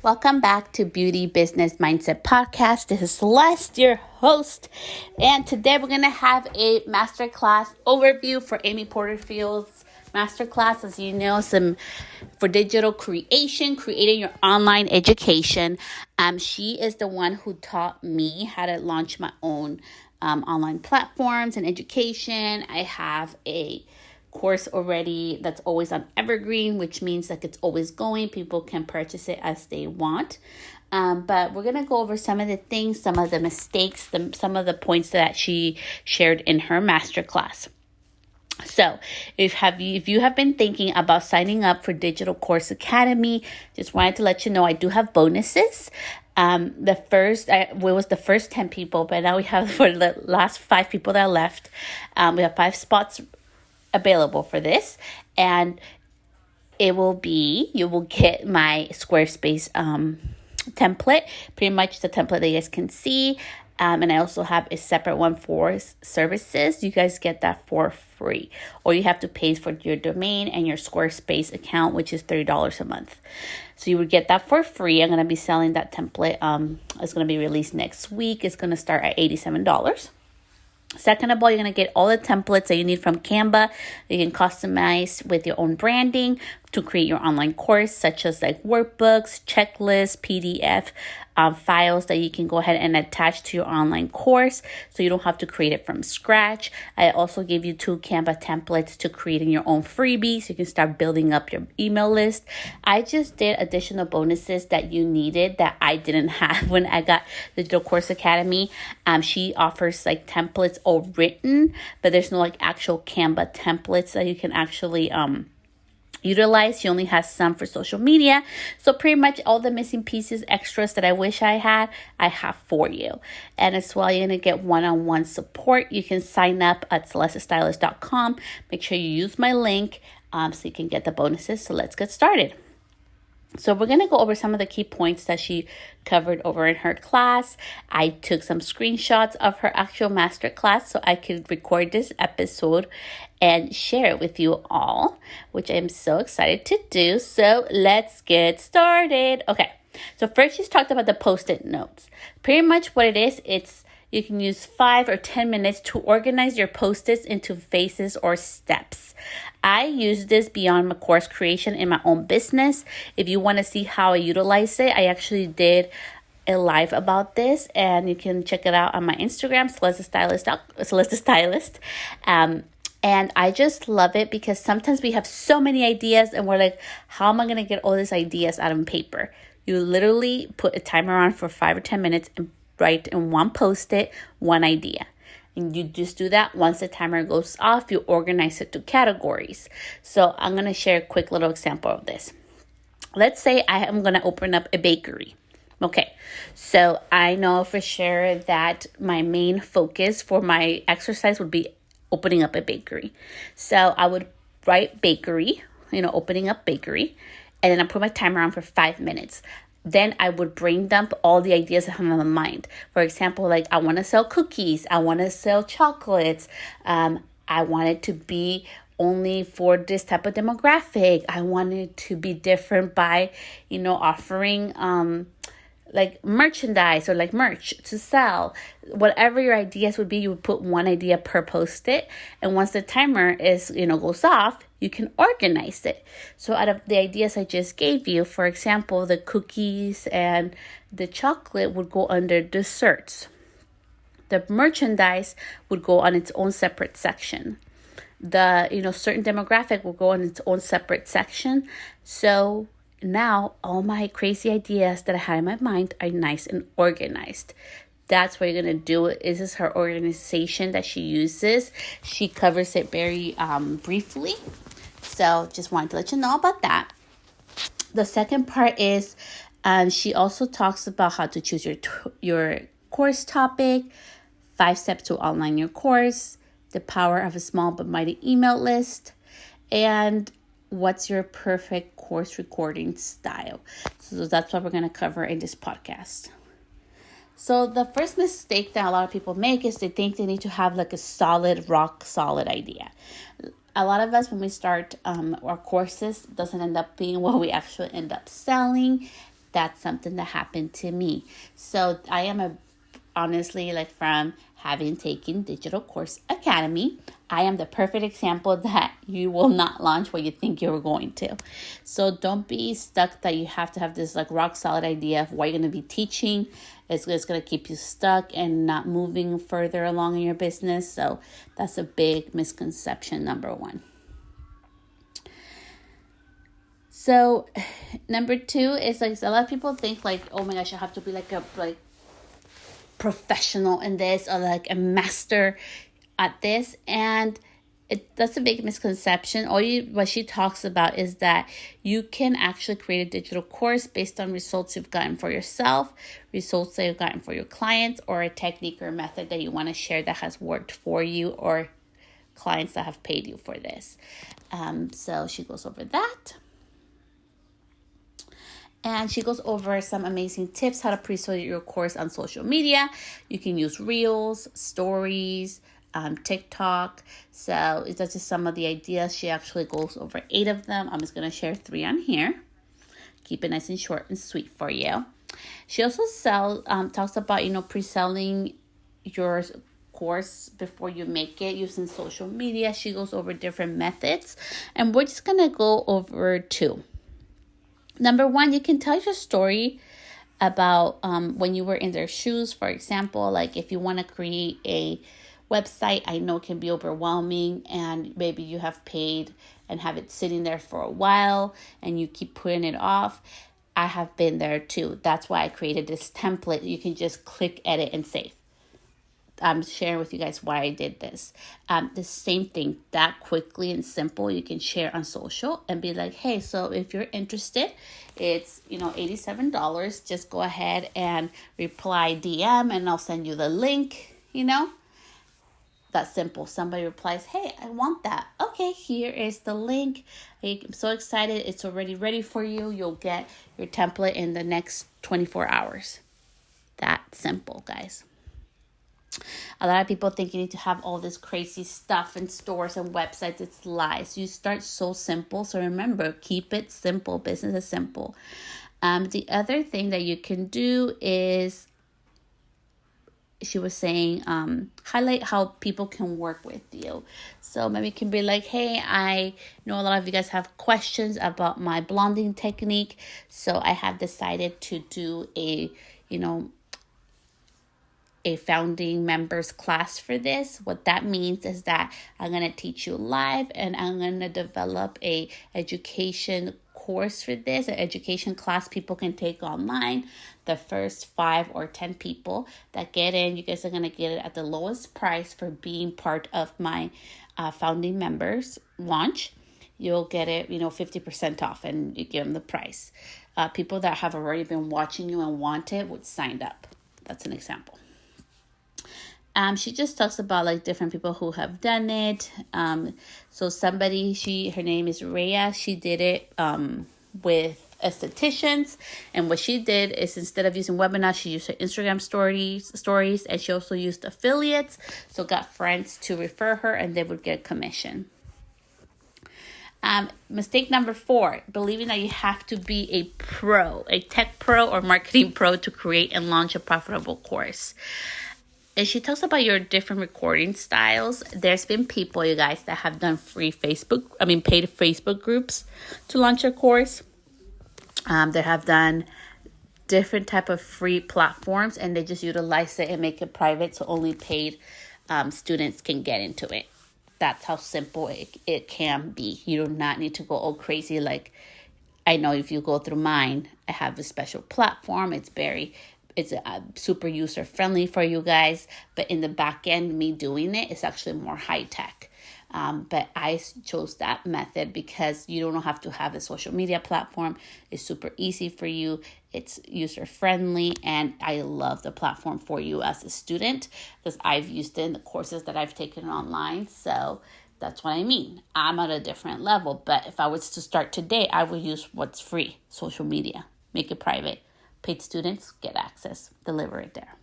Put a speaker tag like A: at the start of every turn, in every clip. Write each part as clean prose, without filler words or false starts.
A: Welcome back to Beauty Business Mindset Podcast. This is Celeste, your host, and today we're going to have a masterclass overview for Amy Porterfield's masterclass. As you know, some for digital creation, creating your online education. She is the one who taught me how to launch my own online platforms and education. I have a course already that's always on evergreen, which means that it's always going. People can purchase it as they want. But we're going to go over some of the things, some of the mistakes, some of the points that she shared in her masterclass. So if you have been thinking about signing up for Digital Course Academy, just wanted to let you know I do have bonuses. It was the first 10 people, but now we have for the last 5 people that left. We have 5 spots available for this, and you will get my Squarespace template, pretty much the template that you guys can see, and I also have a separate one for services. You guys get that for free, or you have to pay for your domain and your Squarespace account, which is $30 a month. So you would get that for free. I'm going to be selling that template. It's going to be released next week. It's going to start at $87. Second of all, you're going to get all the templates that you need from Canva. You can customize with your own branding to create your online course, such as like workbooks, checklists, PDF files that you can go ahead and attach to your online course, so you don't have to create it from scratch. I also give you 2 Canva templates to creating your own freebies, so you can start building up your email list. I just did additional bonuses that you needed that I didn't have when I got the Digital Course Academy. She offers like templates all written, but there's no like actual Canva templates that you can actually utilize. She only has some for social media. So pretty much all the missing pieces, extras that I wish I have for you. And as well, you're going to get one-on-one support. You can sign up at celestestylist.com. Make sure you use my link so you can get the bonuses. So let's get started. So we're going to go over some of the key points that she covered over in her class. I took some screenshots of her actual master class so I could record this episode and share it with you all, which I'm so excited to do. So let's get started. Okay, so first she's talked about the Post-it notes. Pretty much what it is, you can use 5 or 10 minutes to organize your Post-its into phases or steps. I use this beyond my course creation in my own business. If you want to see how I utilize it, I actually did a live about this, and you can check it out on my Instagram, Celeste Stylist. And I just love it because sometimes we have so many ideas and we're like, how am I going to get all these ideas out on paper? You literally put a timer on for 5 or 10 minutes and write in one Post-it, one idea. And you just do that. Once the timer goes off, you organize it to categories. So I'm going to share a quick little example of this. Let's say I am going to open up a bakery. Okay, so I know for sure that my main focus for my exercise would be opening up a bakery. So I would write bakery, opening up bakery, and then I put my timer on for 5 minutes. Then I would brain dump all the ideas I have in my mind. For example, like I want to sell cookies. I want to sell chocolates. I want it to be only for this type of demographic. I want it to be different by, offering like merchandise or like merch to sell. Whatever your ideas would be, you would put one idea per Post-it. And once the timer is, goes off, you can organize it. So out of the ideas I just gave you, for example, the cookies and the chocolate would go under desserts. The merchandise would go on its own separate section. The, certain demographic will go on its own separate section. So now all my crazy ideas that I had in my mind are nice and organized. That's what you're going to do. This is her organization that she uses. She covers it very briefly. So just wanted to let you know about that. The second part is she also talks about how to choose your course topic, 5 steps to outline your course, the power of a small but mighty email list, and what's your perfect course recording style. So that's what we're going to cover in this podcast. So the first mistake that a lot of people make is they think they need to have like a rock solid idea. A lot of us, when we start our courses, doesn't end up being what we actually end up selling. that's something that happened to me. So I am honestly, like, from having taken Digital Course Academy, I am the perfect example that you will not launch what you think you're going to. So don't be stuck that you have to have this like rock solid idea of what you're going to be teaching. It's going to keep you stuck and not moving further along in your business. So that's a big misconception, number one. So number two is like, a lot of people think like, oh my gosh, I have to be like a professional in this or like a master at this, and that's a big misconception. What she talks about is that you can actually create a digital course based on results you've gotten for yourself, results that you've gotten for your clients, or a technique or method that you want to share that has worked for you, or clients that have paid you for this. So she goes over that. And she goes over some amazing tips how to pre-sell your course on social media. You can use Reels, Stories, TikTok. So that's just some of the ideas. She actually goes over 8 of them. I'm just going to share 3 on here. Keep it nice and short and sweet for you. She also talks about, pre-selling your course before you make it using social media. She goes over different methods. And we're just going to go over 2. Number 1, you can tell your story about when you were in their shoes. For example, like if you want to create a website, I know it can be overwhelming, and maybe you have paid and have it sitting there for a while and you keep putting it off. I have been there too. That's why I created this template. You can just click, edit, and save. I'm sharing with you guys why I did this. The same thing, that quickly and simple, you can share on social and be like, hey, so if you're interested, it's, $87. Just go ahead and reply DM and I'll send you the link, That's simple. Somebody replies, hey, I want that. Okay, here is the link. I'm so excited. It's already ready for you. You'll get your template in the next 24 hours. That simple, guys. A lot of people think you need to have all this crazy stuff in stores and websites. It's lies. You start so simple. So remember, keep it simple. Business is simple. The other thing that you can do is, she was saying, highlight how people can work with you. So maybe it can be like, hey, I know a lot of you guys have questions about my blonding technique. So I have decided to do a founding members class for this. What that means is that I'm going to teach you live, and I'm going to develop a education course for this, an education class people can take online. The first 5 or 10 people that get in, you guys are going to get it at the lowest price for being part of my founding members launch. You'll get it, 50% off, and you give them the price. People that have already been watching you and want it would sign up. That's an example. She just talks about like different people who have done it. So somebody, her name is Rhea. She did it with estheticians, and what she did is, instead of using webinars, she used her Instagram stories, and she also used affiliates. So got friends to refer her, and they would get a commission. Mistake number 4, believing that you have to be a tech pro or marketing pro to create and launch a profitable course. And she talks about your different recording styles. There's been people, you guys, that have done paid Facebook groups to launch a course. They have done different type of free platforms, and they just utilize it and make it private so only paid students can get into it. That's how simple it can be. You do not need to go all crazy. Like, I know if you go through mine, I have a special platform. It's super user friendly for you guys, but in the back end, me doing it is actually more high tech. But I chose that method because you don't have to have a social media platform. It's super easy for you. It's user friendly, and I love the platform for you as a student because I've used it in the courses that I've taken online. So that's what I mean. I'm at a different level, but if I was to start today, I would use what's free, social media, make it private. Paid students get access, deliver it there.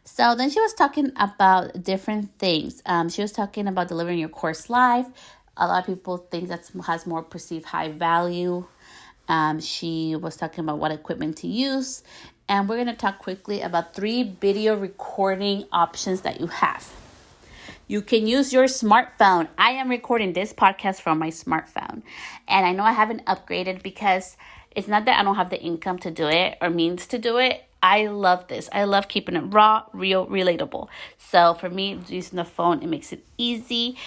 A: So then she was talking about different things. She was talking about delivering your course live. A lot of people think that has more perceived high value. She was talking about what equipment to use. And we're going to talk quickly about 3 video recording options that you have. You can use your smartphone. I am recording this podcast from my smartphone. And I know I haven't upgraded because it's not that I don't have the income to do it or means to do it. I love this. I love keeping it raw, real, relatable. So for me, using the phone, it makes it easy.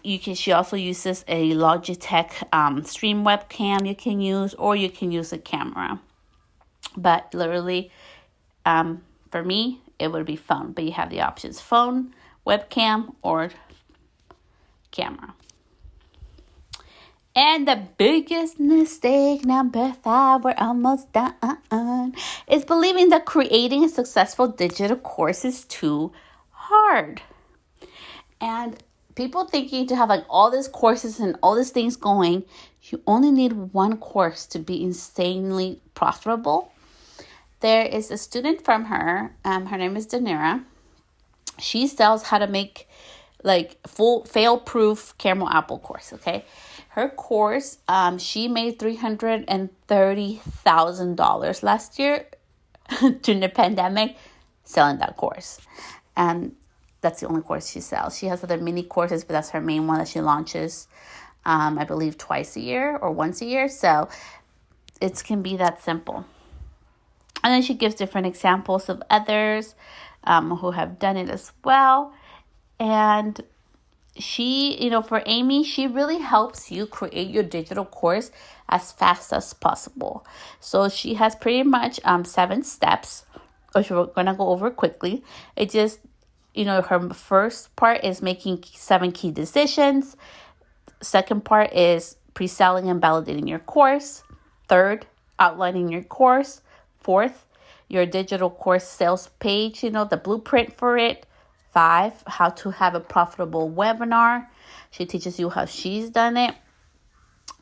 A: She also uses a Logitech stream webcam you can use, or you can use a camera. But literally, for me, it would be phone. But you have the options: phone, webcam, or camera. And the biggest mistake, number 5, we're almost done, is believing that creating a successful digital course is too hard. And people thinking to have like all these courses and all these things going, you only need one course to be insanely profitable. There is a student from her. Her name is Danira. She sells how to make like full fail-proof Caramel Apple course. Okay, her course. She made $330,000 last year during the pandemic selling that course. And that's the only course she sells. She has other mini courses, but that's her main one that she launches, I believe, twice a year or once a year. So it can be that simple. And then she gives different examples of others who have done it as well. And she, for Amy, she really helps you create your digital course as fast as possible. So she has pretty much 7 steps, which we're going to go over quickly. It just, her first part is making 7 key decisions. Second part is pre-selling and validating your course. Third, outlining your course. Fourth, your digital course sales page, the blueprint for it. 5, how to have a profitable webinar. She teaches you how she's done it.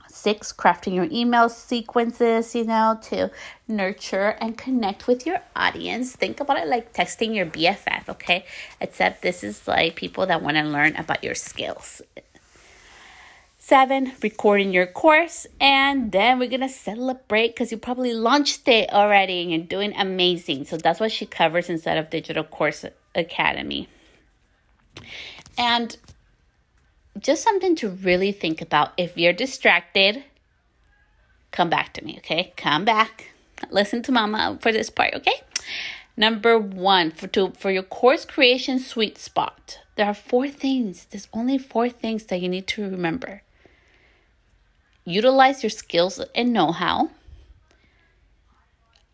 A: 6, crafting your email sequences, to nurture and connect with your audience. Think about it like texting your BFF, okay? Except this is like people that want to learn about your skills. 7, recording your course. And then we're going to celebrate because you probably launched it already and you're doing amazing. So that's what she covers inside of Digital Course Academy. And just something to really think about. If you're distracted, come back to me, okay? Come back. Listen to mama for this part, okay? Number 1, for your course creation sweet spot, there are 4 things. There's only 4 things that you need to remember. Utilize your skills and know-how.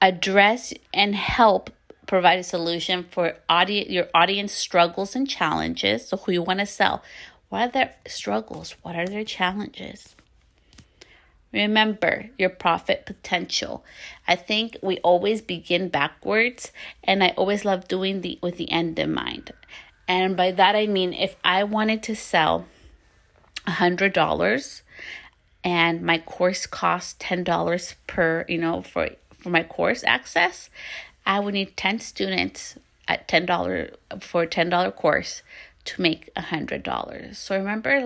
A: Address and help provide a solution for your audience struggles and challenges. So who you want to sell. What are their struggles? What are their challenges? Remember your profit potential. I think we always begin backwards, and I always love doing with the end in mind. And by that I mean, if I wanted to sell $100 and my course costs $10 per, for my course access, I would need 10 students at $10 for a $10 course to make $100. So remember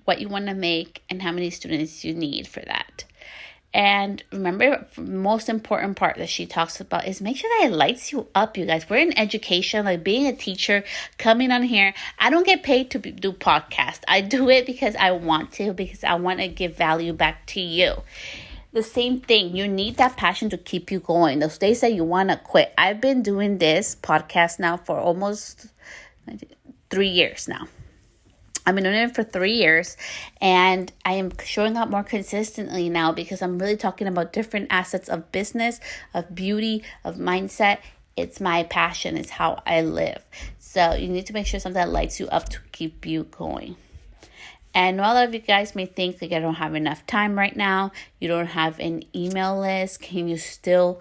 A: what you want to make and how many students you need for that. And remember, the most important part that she talks about is make sure that it lights you up, you guys. We're in education, like being a teacher, coming on here. I don't get paid to do podcasts. I do it because I want to, because I want to give value back to you. The same thing, you need that passion to keep you going. Those days that you want to quit. I've been doing this podcast now for almost 3 years now. I've been doing it for 3 years, and I am showing up more consistently now because I'm really talking about different assets of business, of beauty, of mindset. It's my passion. It's how I live. So you need to make sure something that lights you up to keep you going. And a lot of you guys may think I don't have enough time right now. You don't have an email list. Can you still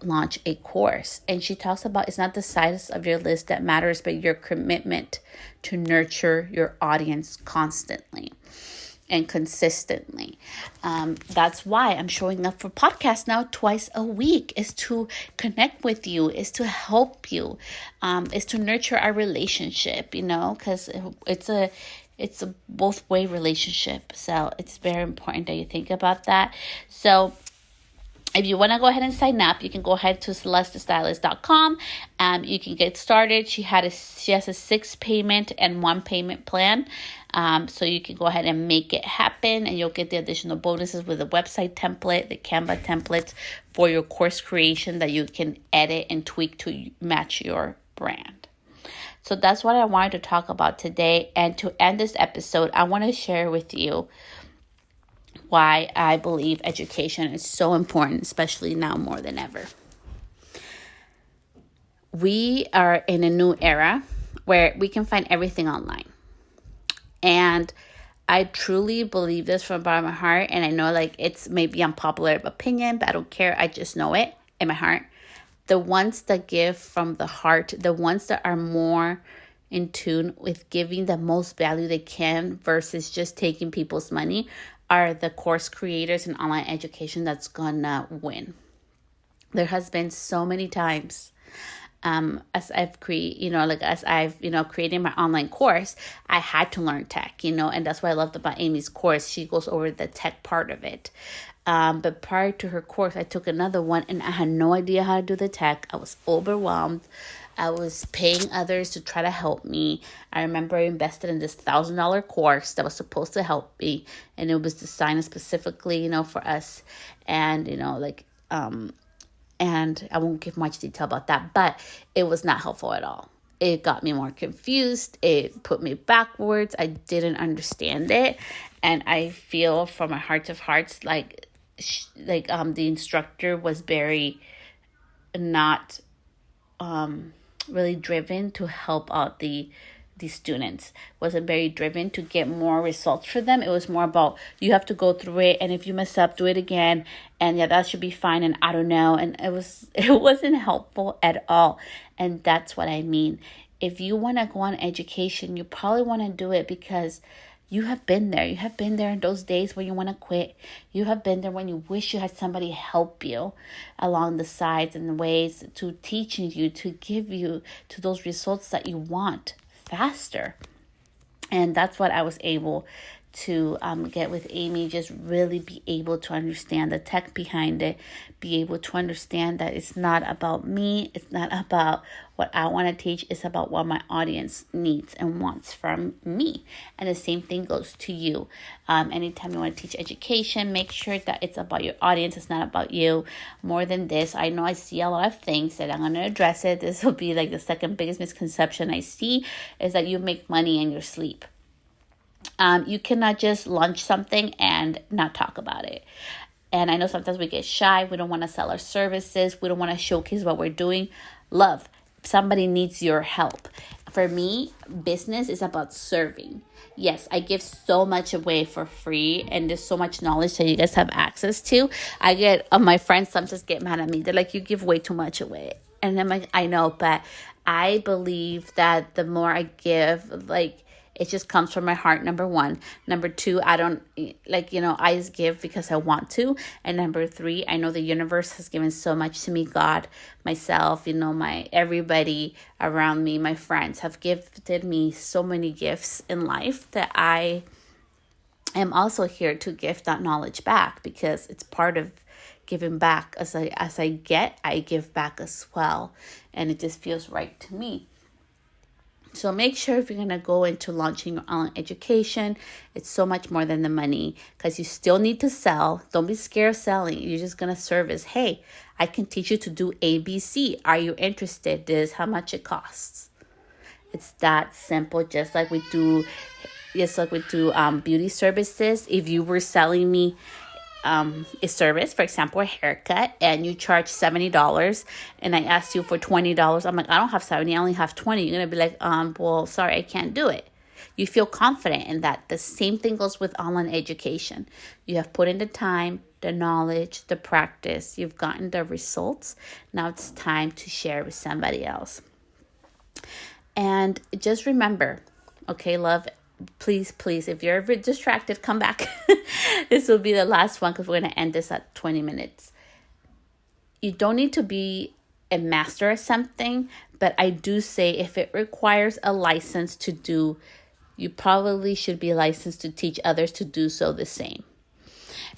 A: launch a course? And she talks about it's not the size of your list that matters, but your commitment to nurture your audience constantly and consistently. That's why I'm showing up for podcasts now twice a week, is to connect with you, is to help you, is to nurture our relationship, because it's a both way relationship. So it's very important that you think about that. So if you want to go ahead and sign up, you can go ahead to celestestylist.com. You can get started. She has a 6 payment and 1 payment plan. So you can go ahead and make it happen, and you'll get the additional bonuses with the website template, the Canva templates for your course creation that you can edit and tweak to match your brand. So that's what I wanted to talk about today. And to end this episode, I want to share with you why I believe education is so important, especially now more than ever. We are in a new era where we can find everything online. And I truly believe this from the bottom of my heart. And I know it's maybe unpopular opinion, but I don't care. I just know it in my heart. The ones that give from the heart, the ones that are more in tune with giving the most value they can versus just taking people's money, are the course creators in online education that's gonna win. There has been so many times as I've created my online course, I had to learn tech, and that's what I loved about Amy's course. She goes over the tech part of it. But prior to her course, I took another one and I had no idea how to do the tech. I was overwhelmed. I was paying others to try to help me. I remember I invested in this $1,000 course that was supposed to help me, and it was designed specifically, for us. And, and I won't give much detail about that, but it was not helpful at all. It got me more confused. It put me backwards. I didn't understand it. And I feel from my heart of hearts, the instructor was very not really driven to help out the students. Wasn't very driven to get more results for them. It was more about, you have to go through it, and if you mess up, do it again, and yeah, that should be fine, and I don't know. And it wasn't helpful at all. And that's what I mean. If you want to go on education, you probably want to do it because you have been there. You have been there in those days when you want to quit. You have been there when you wish you had somebody help you along the sides and the ways to teaching you, to give you to those results that you want faster. And that's what I was able to get with Amy, just really be able to understand the tech behind it, be able to understand that it's not about me, it's not about what I want to teach, it's about what my audience needs and wants from me. And the same thing goes to you. Anytime you want to teach education, make sure that it's about your audience, it's not about you. More than this, I know I see a lot of things that I'm going to address it. This will be the second biggest misconception I see, is that you make money in your sleep. You cannot just launch something and not talk about it. And I know sometimes we get shy. We don't want to sell our services. We don't want to showcase what we're doing. Love, somebody needs your help. For me, business is about serving. Yes, I give so much away for free, and there's so much knowledge that you guys have access to. I get, my friends sometimes get mad at me. They're like, you give way too much away. And I'm like, I know, but I believe that the more I give, it just comes from my heart, number one. Number two, I don't, I just give because I want to. And number three, I know the universe has given so much to me. God, myself, everybody around me, my friends have gifted me so many gifts in life that I am also here to give that knowledge back, because it's part of giving back. As I get, I give back as well. And it just feels right to me. So make sure if you're going to go into launching your online education, it's so much more than the money, because you still need to sell. Don't be scared of selling. You're just going to service. Hey, I can teach you to do ABC. Are you interested? This is how much it costs. It's that simple. Just like we do beauty services. If you were selling me a service, for example, a haircut, and you charge $70 and I asked you for $20, I'm like, I don't have 70, I only have 20. You're going to be like, well, sorry, I can't do it. You feel confident in that. The same thing goes with online education. You have put in the time, the knowledge, the practice. You've gotten the results. Now it's time to share with somebody else. And just remember, okay, love, please, if you're ever distracted, come back. This will be the last one, because we're going to end this at 20 minutes. You don't need to be a master at something, but I do say if it requires a license to do you probably should be licensed to teach others to do so the same.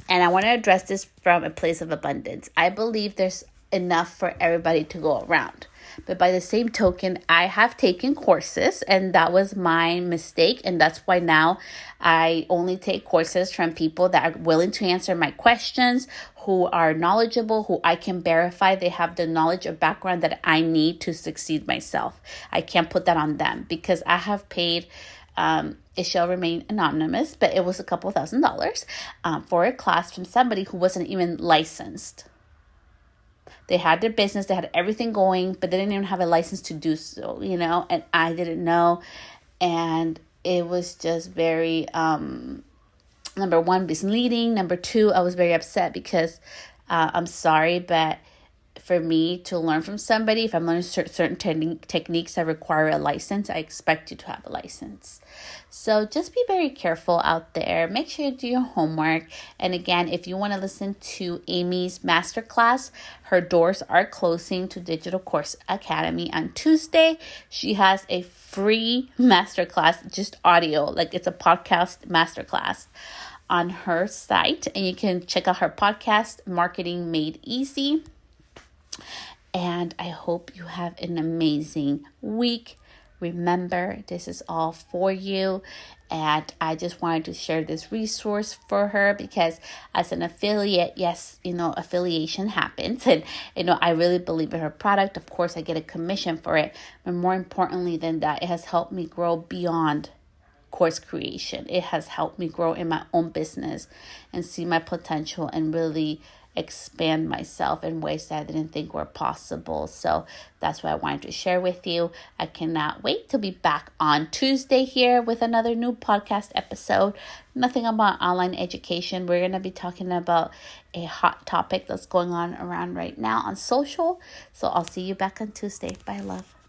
A: And I want to address this from a place of abundance. I believe there's enough for everybody to go around. But by the same token, I have taken courses, and that was my mistake. And that's why now I only take courses from people that are willing to answer my questions, who are knowledgeable, who I can verify they have the knowledge or background that I need to succeed myself. I can't put that on them because I have paid, it shall remain anonymous, but it was a couple $1,000 for a class from somebody who wasn't even licensed. They had their business, they had everything going, but they didn't even have a license to do so, and I didn't know. And it was just very, number one, misleading. Number two, I was very upset because I'm sorry, but for me to learn from somebody, if I'm learning certain techniques that require a license, I expect you to have a license. So just be very careful out there. Make sure you do your homework. And again, if you want to listen to Amy's masterclass, her doors are closing to Digital Course Academy on Tuesday. She has a free masterclass, just audio, like it's a podcast masterclass on her site. And you can check out her podcast, Marketing Made Easy. And I hope you have an amazing week. Remember, this is all for you. And I just wanted to share this resource for her because as an affiliate, yes, affiliation happens. And, I really believe in her product. Of course, I get a commission for it. But more importantly than that, it has helped me grow beyond course creation. It has helped me grow in my own business and see my potential and really expand myself in ways that I didn't think were possible. So that's what I wanted to share with you. I cannot wait to be back on Tuesday here with another new podcast episode. Nothing about online education. We're going to be talking about a hot topic that's going on around right now on social. So I'll see you back on Tuesday. Bye, love.